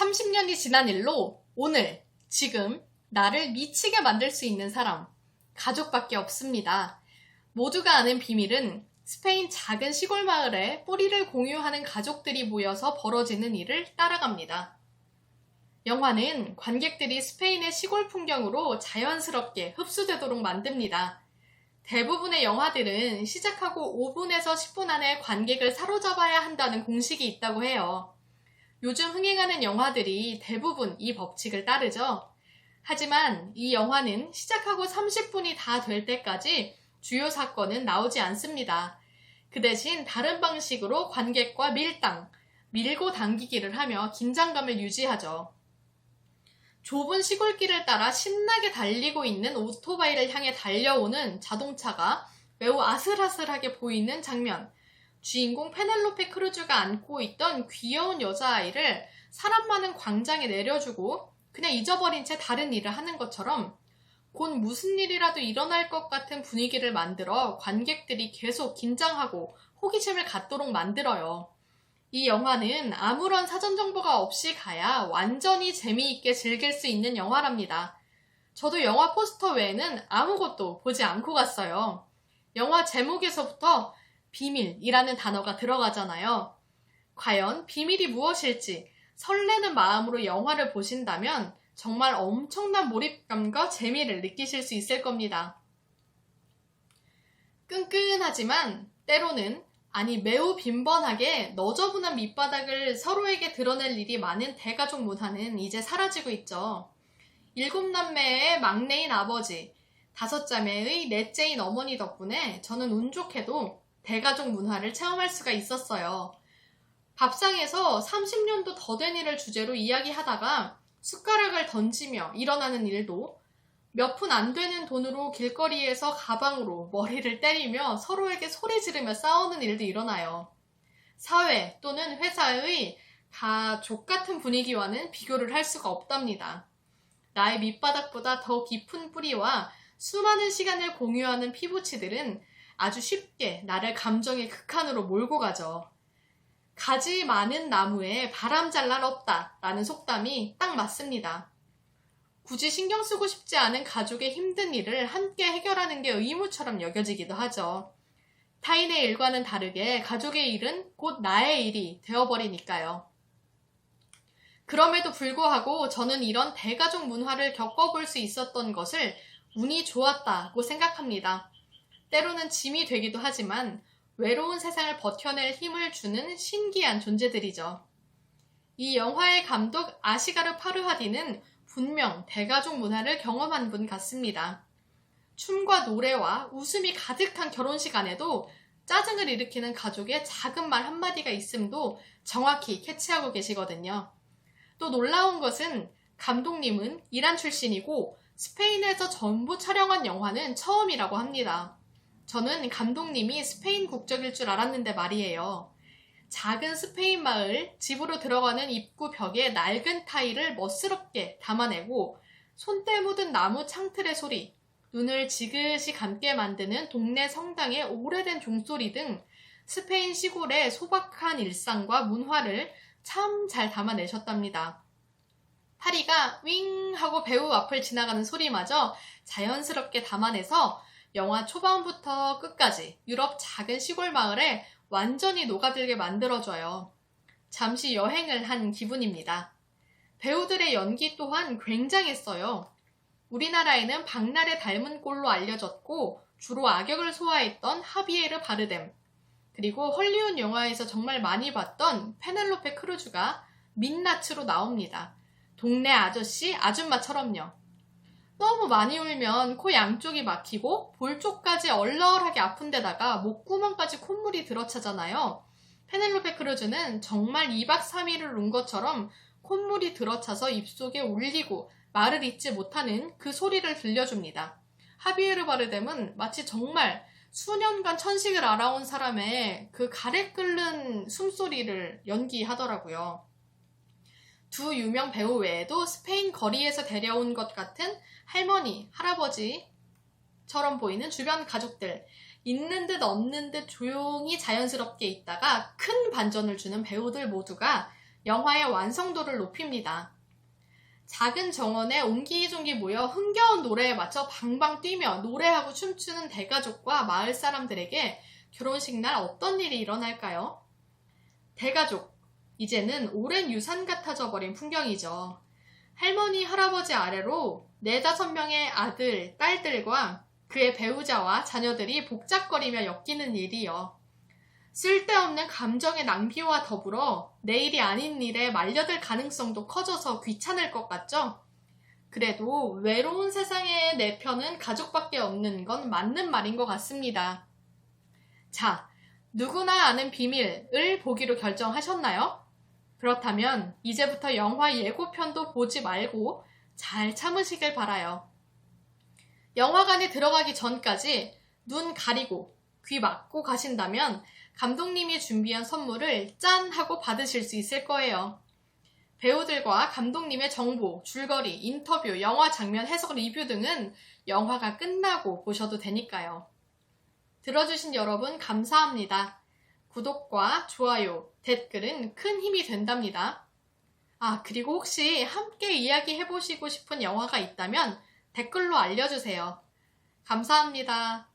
30년이 지난 일로 오늘, 지금 나를 미치게 만들 수 있는 사람, 가족밖에 없습니다. 모두가 아는 비밀은 스페인 작은 시골 마을에 뿌리를 공유하는 가족들이 모여서 벌어지는 일을 따라갑니다. 영화는 관객들이 스페인의 시골 풍경으로 자연스럽게 흡수되도록 만듭니다. 대부분의 영화들은 시작하고 5분에서 10분 안에 관객을 사로잡아야 한다는 공식이 있다고 해요. 요즘 흥행하는 영화들이 대부분 이 법칙을 따르죠. 하지만 이 영화는 시작하고 30분이 다 될 때까지 주요 사건은 나오지 않습니다. 그 대신 다른 방식으로 관객과 밀고 당기기를 하며 긴장감을 유지하죠. 좁은 시골길을 따라 신나게 달리고 있는 오토바이를 향해 달려오는 자동차가 매우 아슬아슬하게 보이는 장면. 주인공 페넬로페 크루즈가 안고 있던 귀여운 여자아이를 사람 많은 광장에 내려주고 그냥 잊어버린 채 다른 일을 하는 것처럼 곧 무슨 일이라도 일어날 것 같은 분위기를 만들어 관객들이 계속 긴장하고 호기심을 갖도록 만들어요. 이 영화는 아무런 사전 정보가 없이 가야 완전히 재미있게 즐길 수 있는 영화랍니다. 저도 영화 포스터 외에는 아무것도 보지 않고 갔어요. 영화 제목에서부터 비밀이라는 단어가 들어가잖아요. 과연 비밀이 무엇일지 설레는 마음으로 영화를 보신다면 정말 엄청난 몰입감과 재미를 느끼실 수 있을 겁니다. 끈끈하지만 때로는 매우 빈번하게 너저분한 밑바닥을 서로에게 드러낼 일이 많은 대가족 문화는 이제 사라지고 있죠. 7남매의 막내인 아버지, 5자매의 넷째인 어머니 덕분에 저는 운 좋게도 대가족 문화를 체험할 수가 있었어요. 밥상에서 30년도 더 된 일을 주제로 이야기하다가 숟가락을 던지며 일어나는 일도 몇 푼 안 되는 돈으로 길거리에서 가방으로 머리를 때리며 서로에게 소리 지르며 싸우는 일도 일어나요. 사회 또는 회사의 가족 같은 분위기와는 비교를 할 수가 없답니다. 나의 밑바닥보다 더 깊은 뿌리와 수많은 시간을 공유하는 피부치들은 아주 쉽게 나를 감정의 극한으로 몰고 가죠. 가지 많은 나무에 바람 잘 날 없다 라는 속담이 딱 맞습니다. 굳이 신경 쓰고 싶지 않은 가족의 힘든 일을 함께 해결하는 게 의무처럼 여겨지기도 하죠. 타인의 일과는 다르게 가족의 일은 곧 나의 일이 되어버리니까요. 그럼에도 불구하고 저는 이런 대가족 문화를 겪어볼 수 있었던 것을 운이 좋았다고 생각합니다. 때로는 짐이 되기도 하지만 외로운 세상을 버텨낼 힘을 주는 신기한 존재들이죠. 이 영화의 감독 아시가르 파르하디는 분명 대가족 문화를 경험한 분 같습니다. 춤과 노래와 웃음이 가득한 결혼식 안에도 짜증을 일으키는 가족의 작은 말 한마디가 있음도 정확히 캐치하고 계시거든요. 또 놀라운 것은 감독님은 이란 출신이고 스페인에서 전부 촬영한 영화는 처음이라고 합니다. 저는 감독님이 스페인 국적일 줄 알았는데 말이에요. 작은 스페인 마을, 집으로 들어가는 입구 벽에 낡은 타일을 멋스럽게 담아내고 손때 묻은 나무 창틀의 소리, 눈을 지그시 감게 만드는 동네 성당의 오래된 종소리 등 스페인 시골의 소박한 일상과 문화를 참 잘 담아내셨답니다. 파리가 윙 하고 배우 앞을 지나가는 소리마저 자연스럽게 담아내서 영화 초반부터 끝까지 유럽 작은 시골 마을에 완전히 녹아들게 만들어줘요. 잠시 여행을 한 기분입니다. 배우들의 연기 또한 굉장했어요. 우리나라에는 박날의 닮은 꼴로 알려졌고 주로 악역을 소화했던 하비에르 바르뎀, 그리고 헐리우드 영화에서 정말 많이 봤던 페넬로페 크루즈가 민낯으로 나옵니다. 동네 아저씨, 아줌마처럼요. 너무 많이 울면 코 양쪽이 막히고 볼 쪽까지 얼얼하게 아픈 데다가 목구멍까지 콧물이 들어차잖아요. 페넬로페 크루즈는 정말 2박 3일을 운 것처럼 콧물이 들어차서 입속에 울리고 말을 잇지 못하는 그 소리를 들려줍니다. 하비에르 바르뎀은 마치 정말 수년간 천식을 알아온 사람의 그 가래 끓는 숨소리를 연기하더라고요. 두 유명 배우 외에도 스페인 거리에서 데려온 것 같은 할머니, 할아버지처럼 보이는 주변 가족들, 있는 듯 없는 듯 조용히 자연스럽게 있다가 큰 반전을 주는 배우들 모두가 영화의 완성도를 높입니다. 작은 정원에 옹기종기 모여 흥겨운 노래에 맞춰 방방 뛰며 노래하고 춤추는 대가족과 마을 사람들에게 결혼식 날 어떤 일이 일어날까요? 대가족, 이제는 오랜 유산 같아져 버린 풍경이죠. 할머니, 할아버지 아래로 4~5명의 아들, 딸들과 그의 배우자와 자녀들이 복작거리며 엮이는 일이요. 쓸데없는 감정의 낭비와 더불어 내일이 아닌 일에 말려들 가능성도 커져서 귀찮을 것 같죠? 그래도 외로운 세상의 내 편은 가족밖에 없는 건 맞는 말인 것 같습니다. 자, 누구나 아는 비밀을 보기로 결정하셨나요? 그렇다면 이제부터 영화 예고편도 보지 말고 잘 참으시길 바라요. 영화관에 들어가기 전까지 눈 가리고 귀 막고 가신다면 감독님이 준비한 선물을 짠 하고 받으실 수 있을 거예요. 배우들과 감독님의 정보, 줄거리, 인터뷰, 영화 장면 해석 리뷰 등은 영화가 끝나고 보셔도 되니까요. 들어주신 여러분 감사합니다. 구독과 좋아요, 댓글은 큰 힘이 된답니다. 그리고 혹시 함께 이야기해보시고 싶은 영화가 있다면 댓글로 알려주세요. 감사합니다.